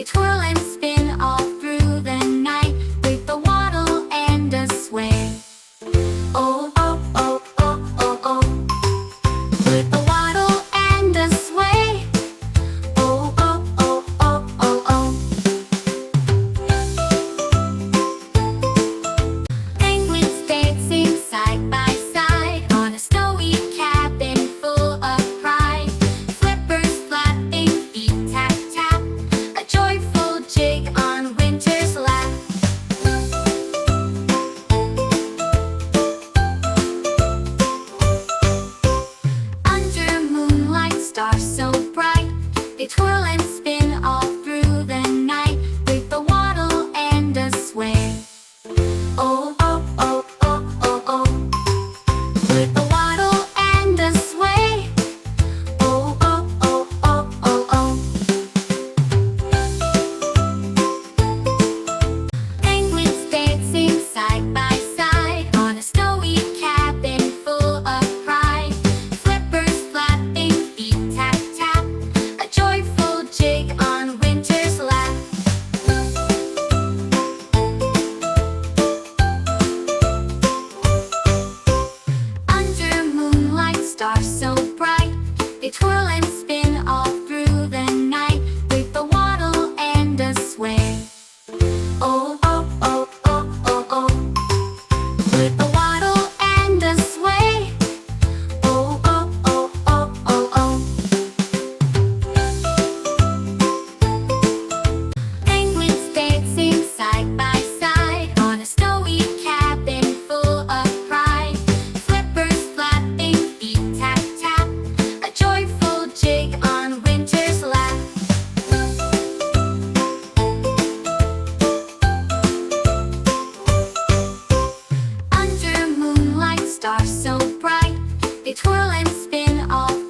They twirl and spin all through the night with a waddle and a sway. Oh, oh, oh, oh, oh, oh, with a waddle and a sway. Oh, oh, oh, oh, oh, oh. Penguins dancing side by side on a snowy cabin full of pride. Flippers flapping, feet tap tap, a joyful jig on winter's lap. Under moonlight, stars so bright, they twirl and spin all through the night with a waddle and a sway. Oh, oh, oh, oh, oh, oh, with a waddle and a sway. Oh, oh, oh, oh, oh, oh. Penguins dancing side by side on a snowy cabin full of pride. Flippers flapping, feet tap tap, a joyful jig on winter's lap. Under moonlight, stars so bright, they twirl and spin all through the night with a waddle and a sway. Oh, oh, oh, oh, oh, oh, with a waddle and a sway. Oh, oh, oh, oh, oh, oh. Penguins dancing side by side on a snowy cabin full of pride. Flippers flapping, feet tap tap, a joyful jig on winter's lap. Under moonlight, stars so bright, they twirl and spin all